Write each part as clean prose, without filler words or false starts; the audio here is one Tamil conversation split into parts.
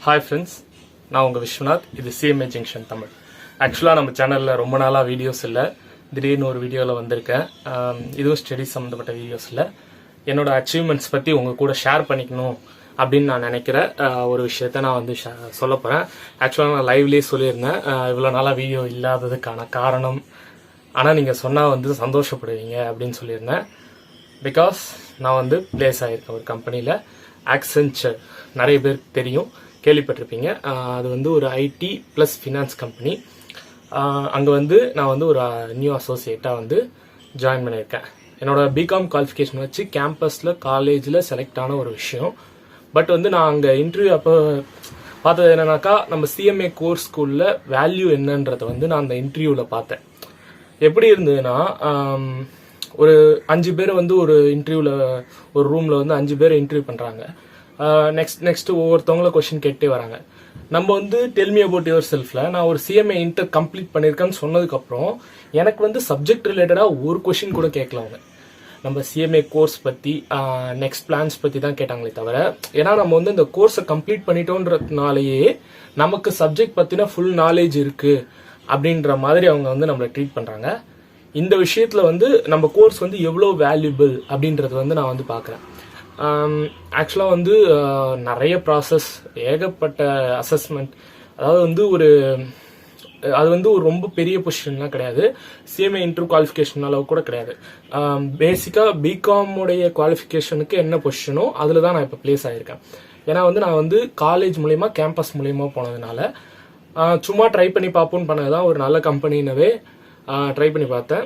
ஹாய் ஃப்ரெண்ட்ஸ், நான் உங்கள் விஸ்வநாத். இது சிஎம்ஏ ஜங்ஷன் தமிழ். ஆக்சுவலாக நம்ம சேனலில் ரொம்ப நாளாக வீடியோஸ் இல்லை. திடீர்னு ஒரு வீடியோவில் வந்திருக்கேன். இதுவும் ஸ்டடீஸ் சம்மந்தப்பட்ட வீடியோஸ் இல்லை. என்னோட அச்சீவ்மெண்ட்ஸ் பற்றி உங்கள் கூட ஷேர் பண்ணிக்கணும் அப்படின்னு நான் நினைக்கிற ஒரு விஷயத்த நான் வந்து சொல்ல போகிறேன். ஆக்சுவலாக நான் லைவ்லேயே சொல்லியிருந்தேன் இவ்வளோ நாளாக வீடியோ இல்லாததுக்கான காரணம். ஆனால் நீங்கள் சொன்னால் வந்து சந்தோஷப்படுவீங்க அப்படின்னு சொல்லியிருந்தேன். பிகாஸ் நான் வந்து பிளேஸ் ஆகிருக்கேன் ஒரு கம்பெனியில். Accenture நிறைய பேருக்கு தெரியும், கேள்விப்பட்டிருப்பீங்க. அது வந்து ஒரு ஐடி ப்ளஸ் ஃபினான்ஸ் கம்பெனி. அங்கே வந்து நான் வந்து ஒரு நியூ அசோசியேட்டாக வந்து ஜாயின் பண்ணியிருக்கேன். என்னோட பிகாம் குவாலிஃபிகேஷன் வச்சு கேம்பஸில் காலேஜில் செலக்ட் ஆன ஒரு விஷயம். பட் வந்து நான் அங்கே இன்டர்வியூ அப்போ பார்த்தது என்னன்னாக்கா, நம்ம சிஎம்ஏ கோர்ஸ் ஸ்கூலில் வேல்யூ என்னன்றதை வந்து நான் அந்த இன்டர்வியூவில் பார்த்தேன். எப்படி இருந்ததுன்னா, ஒரு 5 பேரை வந்து ஒரு இன்டர்வியூவில் ஒரு ரூமில் வந்து 5 பேரை இன்டர்வியூ பண்ணுறாங்க. நெக்ஸ்ட் ஒவ்வொருத்தவங்கள கொஸ்டின் கேட்டே வராங்க. நம்ம வந்து டெல் மீ அபவுட் யுவர் செல்ஃப்ல நான் ஒரு சிஎம்ஏ இன்டர் கம்ப்ளீட் பண்ணியிருக்கேன்னு சொன்னதுக்கப்புறம் எனக்கு வந்து சப்ஜெக்ட் ரிலேட்டடாக ஒரு கொஸ்டின் கூட கேட்கல. அவங்க நம்ம சிஎம்ஏ கோர்ஸ் பற்றி நெக்ஸ்ட் பிளான்ஸ் பற்றி தான் கேட்டாங்களே தவிர, ஏன்னா நம்ம வந்து இந்த கோர்ஸை கம்ப்ளீட் பண்ணிட்டோன்றதுனாலேயே நமக்கு சப்ஜெக்ட் பற்றின ஃபுல் நாலேஜ் இருக்குது அப்படின்ற மாதிரி அவங்க வந்து நம்மளை ட்ரீட் பண்ணுறாங்க. இந்த விஷயத்தில் வந்து நம்ம கோர்ஸ் வந்து எவ்வளோ வேல்யூபிள் அப்படின்றது வந்து நான் வந்து பார்க்குறேன். ஆக்சுவலாக வந்து நிறைய ப்ராசஸ், ஏகப்பட்ட அசஸ்மெண்ட். அதாவது வந்து அது வந்து ஒரு ரொம்ப பெரிய பொசிஷன்லாம் கிடையாது. சிஎம்ஏ இன்டர் குவாலிஃபிகேஷன் அளவு கூட கிடையாது. பேசிக்காக பிகாமுடைய குவாலிஃபிகேஷனுக்கு என்ன பொசிஷனோ அதில் தான் நான் இப்போ பிளேஸ் ஆகியிருக்கேன். ஏன்னா வந்து நான் வந்து காலேஜ் மூலயமா கேம்பஸ் மூலயமா போனதுனால சும்மா ட்ரை பண்ணி பார்ப்போன்னு பண்ணது தான். ஒரு நல்ல கம்பெனினவே ட்ரை பண்ணி பார்த்தேன்.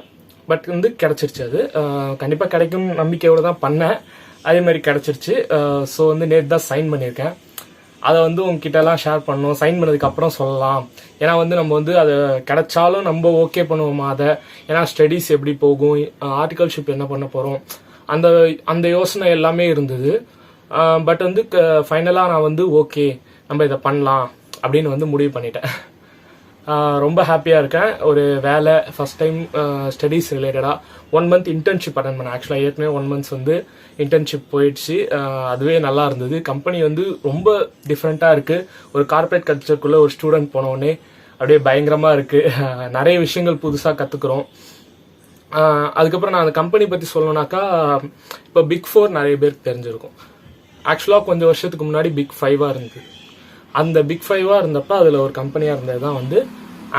பட் வந்து கிடச்சிருச்சு. அது கண்டிப்பாக கிடைக்கும் நம்பிக்கையோடு தான் பண்ணேன். அதே மாதிரி கிடச்சிருச்சு. ஸோ வந்து நேற்று தான் சைன் பண்ணியிருக்கேன். அதை வந்து உங்ககிட்டலாம் ஷேர் பண்ணணும். சைன் பண்ணதுக்கப்புறம் சொல்லலாம். ஏன்னா வந்து நம்ம வந்து அதை கிடைச்சாலும் நம்ம ஓகே பண்ணுவோமா அதை, ஏன்னா ஸ்டடீஸ் எப்படி போகும், ஆர்டிகல்ஷிப் என்ன பண்ண போகிறோம், அந்த யோசனை எல்லாமே இருந்தது. பட் வந்து ஃபைனலாக நான் வந்து ஓகே நம்ம இதை பண்ணலாம் அப்படின்னு வந்து முடிவு பண்ணிட்டேன். ரொம்ப ஹாப்பியாக இருக்கேன். ஒரு வேலை ஃபர்ஸ்ட் டைம் ஸ்டடீஸ் ரிலேட்டடாக 1 மந்த் இன்டர்ன்ஷிப் அட்டன் பண்ணேன். ஆக்சுவலாக ஏற்கனவே 1 மந்த்ஸ் வந்து இன்டர்ன்ஷிப் போயிடுச்சு. அதுவே நல்லா இருந்தது. கம்பெனி வந்து ரொம்ப டிஃப்ரெண்ட்டாக இருக்குது. ஒரு கார்பரேட் கல்ச்சருக்குள்ளே ஒரு ஸ்டூடெண்ட் போனோடனே அப்படியே பயங்கரமாக இருக்குது. நிறைய விஷயங்கள் புதுசாக கற்றுக்குறோம். அதுக்கப்புறம் நான் அந்த கம்பெனி பற்றி சொல்லணுன்னாக்கா, இப்போ Big 4 நிறைய பேருக்கு தெரிஞ்சிருக்கும். ஆக்சுவலாக கொஞ்சம் வருஷத்துக்கு முன்னாடி Big 5 இருந்தது. அந்த Big 5 இருந்தப்ப அதில் ஒரு கம்பெனியாக இருந்தது தான் வந்து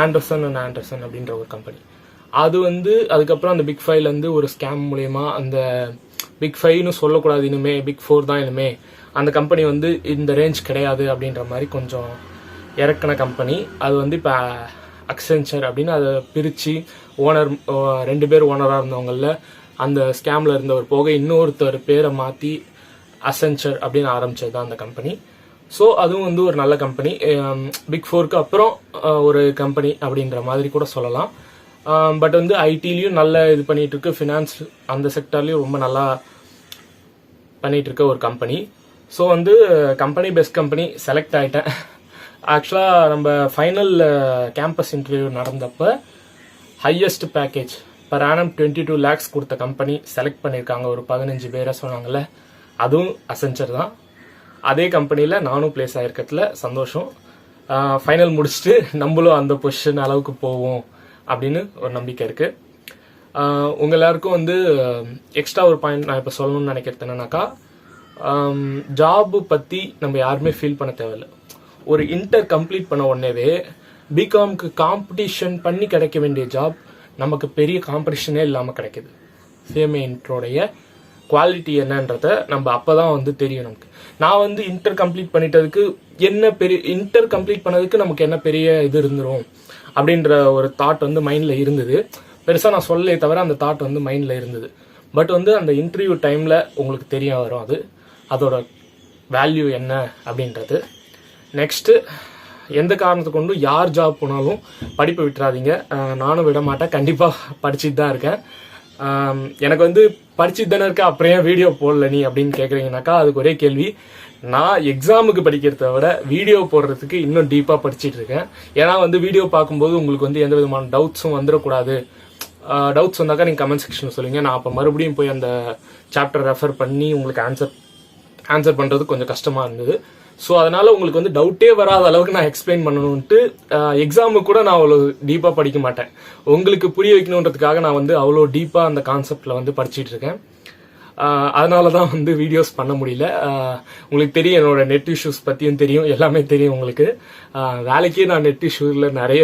ஆண்டர்சன் அப்படின்ற ஒரு கம்பெனி. அது வந்து அதுக்கப்புறம் அந்த Big 5 ஒரு ஸ்கேம் மூலயமா, அந்த Big 5 சொல்லக்கூடாது இனிமே, Big 4 தான் இனிமே, அந்த கம்பெனி வந்து இந்த ரேஞ்ச் கிடையாது அப்படின்ற மாதிரி கொஞ்சம் இறக்கின கம்பெனி. அது வந்து இப்போ Accenture அப்படின்னு அதை பிரித்து ஓனர் 2 பேர் ஓனராக இருந்தவங்களில் அந்த ஸ்கேமில் இருந்தவர் போக இன்னொருத்தர் பேரை மாற்றி Accenture அப்படின்னு ஆரம்பிச்சது தான் அந்த கம்பெனி. ஸோ அதுவும் வந்து ஒரு நல்ல கம்பெனி. Big 4க்கு அப்புறம் ஒரு கம்பெனி அப்படின்ற மாதிரி கூட சொல்லலாம். பட் வந்து ஐடிலையும் நல்ல இது பண்ணிட்டு இருக்கு, ஃபினான்ஸ் அந்த செக்டர்லையும் ரொம்ப நல்லா பண்ணிட்டு இருக்க ஒரு கம்பெனி. ஸோ வந்து கம்பெனி பெஸ்ட் கம்பெனி செலக்ட் ஆகிட்டேன். ஆக்சுவலாக நம்ம ஃபைனல் கேம்பஸ் இன்டர்வியூ நடந்தப்போ highest package per annum 22 lakhs கொடுத்த கம்பெனி செலக்ட் பண்ணியிருக்காங்க. ஒரு 15 பேரை சொன்னாங்கல்ல, அதுவும் Accenture தான். அதே கம்பெனியில் நானும் பிளேஸ் ஆகிருக்கிறதுல சந்தோஷம். ஃபைனல் முடிச்சுட்டு நம்மளும் அந்த பொசிஷன் அளவுக்கு போவோம் அப்படின்னு ஒரு நம்பிக்கை இருக்குது. உங்கள் எல்லாருக்கும் வந்து எக்ஸ்ட்ரா ஒரு பாயிண்ட் நான் இப்போ சொல்லணும்னு நினைக்கிறது என்னன்னாக்கா, ஜாபு பற்றி நம்ம யாருமே ஃபீல் பண்ண தேவையில்லை. ஒரு இன்டர் கம்ப்ளீட் பண்ண உடனேவே பிகாம்க்கு காம்படிஷன் பண்ணி கிடைக்க வேண்டிய ஜாப் நமக்கு பெரிய காம்படிஷனே இல்லாமல் கிடைக்குது. சிஎம்ஏ இன்டரோடைய குவாலிட்டி என்னன்றத நம்ம அப்போதான் வந்து தெரியும் நமக்கு. நான் வந்து இன்டர் கம்ப்ளீட் பண்ணிட்டதுக்கு என்ன பெரிய, இன்டர் கம்ப்ளீட் பண்ணதுக்கு நமக்கு என்ன பெரிய இது இருந்துரும் அப்படின்ற ஒரு தாட் வந்து மைண்டில் இருந்தது. பெருசாக நான் சொல்லலே தவிர அந்த தாட் வந்து மைண்டில் இருந்தது. பட் வந்து அந்த இன்டர்வியூ டைமில் உங்களுக்கு தெரிய வரும் அதோட வேல்யூ என்ன அப்படின்றது. நெக்ஸ்ட்டு, எந்த காரணத்தை கொண்டும் யார் ஜாப் போனாலும் படிப்பை விட்டுறாதீங்க. நானும் விட மாட்டேன், கண்டிப்பாக படிச்சுட்டு தான் இருக்கேன். எனக்கு வந்து படிச்சுட்டு தானே இருக்க, அப்புறம் ஏன் வீடியோ போடல நீ அப்படின்னு கேட்குறீங்கனாக்கா, அதுக்கு ஒரே கேள்வி, நான் எக்ஸாமுக்கு படிக்கிறத விட வீடியோ போடுறதுக்கு இன்னும் டீப்பாக படிச்சுட்டு இருக்கேன். ஏன்னா வந்து வீடியோ பார்க்கும்போது உங்களுக்கு வந்து எந்த விதமான டவுட்ஸும் வந்துடக்கூடாது. டவுட்ஸ் வந்தாக்கா நீங்கள் கமெண்ட் செக்ஷனில் சொல்லுங்கள். நான் அப்போ மறுபடியும் போய் அந்த சாப்டர் ரெஃபர் பண்ணி உங்களுக்கு ஆன்சர் பண்ணுறது கொஞ்சம் கஷ்டமாக இருந்தது. ஸோ அதனால உங்களுக்கு வந்து டவுட்டே வராத அளவுக்கு நான் எக்ஸ்பிளைன் பண்ணணும்ட்டு எக்ஸாமுக்கு கூட நான் அவ்வளோ டீப்பாக படிக்க மாட்டேன். உங்களுக்கு புரிய வைக்கணுன்றதுக்காக நான் வந்து அவ்வளோ டீப்பாக அந்த கான்செப்டில் வந்து படிச்சுட்டு இருக்கேன். அதனால தான் வந்து வீடியோஸ் பண்ண முடியல. உங்களுக்கு தெரியும், என்னோட நெட் இஷ்யூஸ் பற்றியும் தெரியும், எல்லாமே தெரியும் உங்களுக்கு. வேலைக்கே நான் நெட் இஷ்யூவில் நிறைய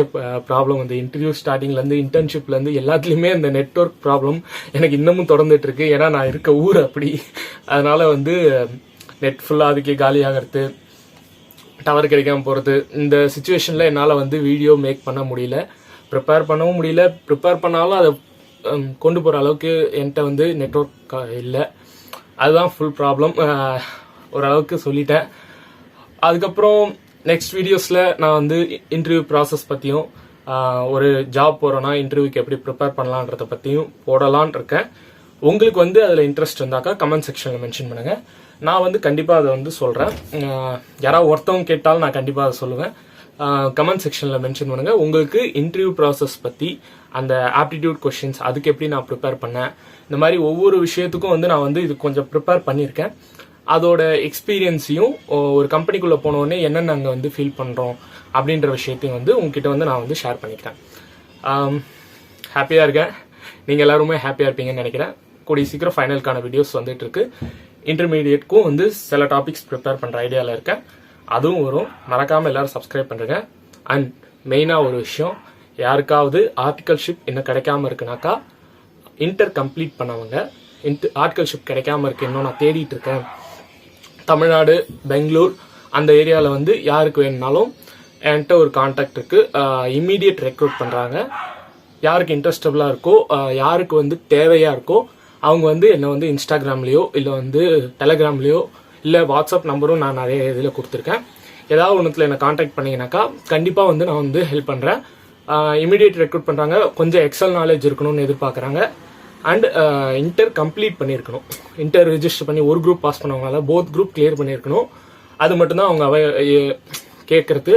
ப்ராப்ளம் வந்து இன்டர்வியூ ஸ்டார்டிங்லேருந்து இன்டர்ன்ஷிப்லேருந்து எல்லாத்துலேயுமே இந்த நெட்வொர்க் ப்ராப்ளம் எனக்கு இன்னமும் தொடர்ந்துட்டு இருக்கு. ஏன்னா நான் இருக்க ஊர் அப்படி. அதனால வந்து நெட் ஃபுல்லாக அதுக்கே காலியாகிறது, டவர் கிடைக்காம போகிறது, இந்த சுச்சுவேஷனில் என்னால் வந்து வீடியோ மேக் பண்ண முடியல, ப்ரிப்பேர் பண்ணவும் முடியல. ப்ரிப்பேர் பண்ணாலும் அதை கொண்டு போகிற அளவுக்கு என்கிட்ட வந்து நெட்வொர்க் இல்லை. அதுதான் ஃபுல் ப்ராப்ளம். ஓரளவுக்கு சொல்லிட்டேன். அதுக்கப்புறம் நெக்ஸ்ட் வீடியோஸில் நான் வந்து இன்டர்வியூ ப்ராசஸ் பற்றியும், ஒரு ஜாப் போகிறோன்னா இன்டர்வியூக்கு எப்படி ப்ரிப்பேர் பண்ணலான்றத பற்றியும் போடலான் இருக்கேன். உங்களுக்கு வந்து அதில் இன்ட்ரெஸ்ட் இருந்தாக்கா கமெண்ட் செக்ஷனில் மென்ஷன் பண்ணுங்கள். நான் வந்து கண்டிப்பாக அதை வந்து சொல்கிறேன். யாராவது ஒருத்தவங்க கேட்டாலும் நான் கண்டிப்பாக அதை சொல்லுவேன். கமெண்ட் செக்ஷனில் மென்ஷன் பண்ணுங்கள். உங்களுக்கு இன்டர்வியூ ப்ராசஸ் பற்றி, அந்த ஆப்டிடியூட் கொஷின்ஸ் அதுக்கு எப்படி நான் ப்ரிப்பேர் பண்ணேன், இந்த மாதிரி ஒவ்வொரு விஷயத்துக்கும் வந்து நான் வந்து இது கொஞ்சம் ப்ரிப்பேர் பண்ணியிருக்கேன். அதோட எக்ஸ்பீரியன்ஸையும், ஒரு கம்பெனிக்குள்ளே போனோடனே என்னென்ன அங்கே வந்து ஃபீல் பண்ணுறோம் அப்படின்ற விஷயத்தையும் வந்து உங்ககிட்ட வந்து நான் வந்து ஷேர் பண்ணிக்கிறேன். ஹாப்பியாக இருக்கேன். நீங்கள் எல்லாருமே ஹாப்பியாக இருப்பீங்கன்னு நினைக்கிறேன். கூடிய சீக்கிரம் ஃபைனலுக்கான வீடியோஸ் வந்துட்டு இருக்கு. இன்டர்மீடியேட்க்கும் வந்து சில டாபிக்ஸ் ப்ரிப்பேர் பண்ணுற ஐடியாவில் இருக்கேன். அதுவும் வரும். மறக்காமல் எல்லாரும் சப்ஸ்கிரைப் பண்ணுறேங்க. அண்ட் மெயினாக ஒரு விஷயம், யாருக்காவது ஆர்டிகல்ஷிப் இன்னும் கிடைக்காம இருக்குனாக்கா, இன்டர் கம்ப்ளீட் பண்ணவங்க, ஆர்டிகல்ஷிப் கிடைக்காம இருக்கு, இன்னும் நான் தேடிட்டு இருக்கேன், தமிழ்நாடு, பெங்களூர் அந்த ஏரியாவில் வந்து யாருக்கு வேணும்னாலும் என்கிட்ட ஒரு கான்டாக்ட் இருக்கு. இம்மீடியட் ரெக்ரூட் பண்ணுறாங்க. யாருக்கு இன்ட்ரெஸ்டபுளாக இருக்கோ, யாருக்கு வந்து தேவையாக இருக்கோ, அவங்க வந்து என்னை வந்து இன்ஸ்டாகிராம்லேயோ இல்லை வந்து டெலகிராம்லேயோ இல்லை வாட்ஸ்அப் நம்பரும் நான் நிறைய இதில் கொடுத்துருக்கேன். ஏதாவது ஒன்றுத்தில் என்னை கான்டாக்ட் பண்ணிங்கனாக்கா கண்டிப்பாக வந்து நான் வந்து ஹெல்ப் பண்ணுறேன். இமீடியட் ரெக்ரூட் பண்ணுறாங்க. கொஞ்சம் எக்ஸல் நாலேஜ் இருக்கணும்னு எதிர்பார்க்குறாங்க. அண்ட் இன்டர் கம்ப்ளீட் பண்ணியிருக்கணும். இன்டர் ரெஜிஸ்டர் பண்ணி ஒரு குரூப் பாஸ் பண்ணவங்களால போத் குரூப் கிளியர் பண்ணியிருக்கணும். அது மட்டும்தான் அவங்க கேட்கறது.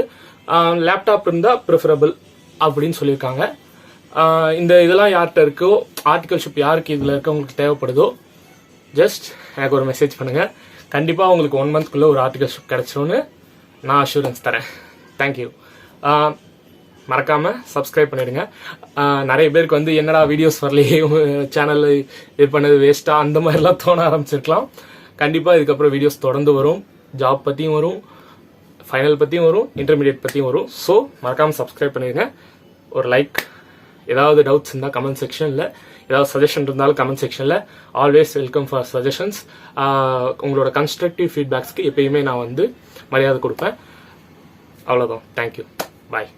லேப்டாப் இருந்தால் ப்ரிஃபரபிள் அப்படின்னு சொல்லியிருக்காங்க. இந்த இதெல்லாம் யார்கிட்ட இருக்கோ, ஆர்டிகல்ஷிப் யாருக்கு இதில் இருக்கவங்களுக்கு தேவைப்படுதோ, ஜஸ்ட் எனக்கு ஒரு மெசேஜ் பண்ணுங்கள். கண்டிப்பாக உங்களுக்கு 1 மந்த்க்குள்ளே ஒரு ஆர்டிகல்ஷிப் கிடச்சிரும்னு நான் அஷூரன்ஸ் தரேன். தேங்க்யூ. மறக்காமல் சப்ஸ்கிரைப் பண்ணிடுங்க. நிறைய பேருக்கு வந்து என்னடா வீடியோஸ் வரலையே, சேனல் இது பண்ணது வேஸ்ட்டாக அந்த மாதிரிலாம் தோண ஆரம்பிச்சிருக்கலாம். கண்டிப்பாக இதுக்கப்புறம் வீடியோஸ் தொடர்ந்து வரும். ஜாப் பற்றியும் வரும், ஃபைனல் பற்றியும் வரும், இன்டர்மீடியட் பற்றியும் வரும். ஸோ மறக்காமல் சப்ஸ்கிரைப் பண்ணிடுங்க. ஒரு லைக். ஏதாவது டவுட்ஸ் இருந்தால் கமெண்ட் செக்ஷனில், ஏதாவது சஜஷன் இருந்தாலும் கமெண்ட் செக்ஷனில். Always welcome for suggestions. உங்களோட கன்ஸ்ட்ரக்டிவ் ஃபீட்பேக்ஸ்க்கு எப்பயுமே நான் வந்து மரியாதை கொடுப்பேன். அவ்வளோதான். தேங்க்யூ. பாய்.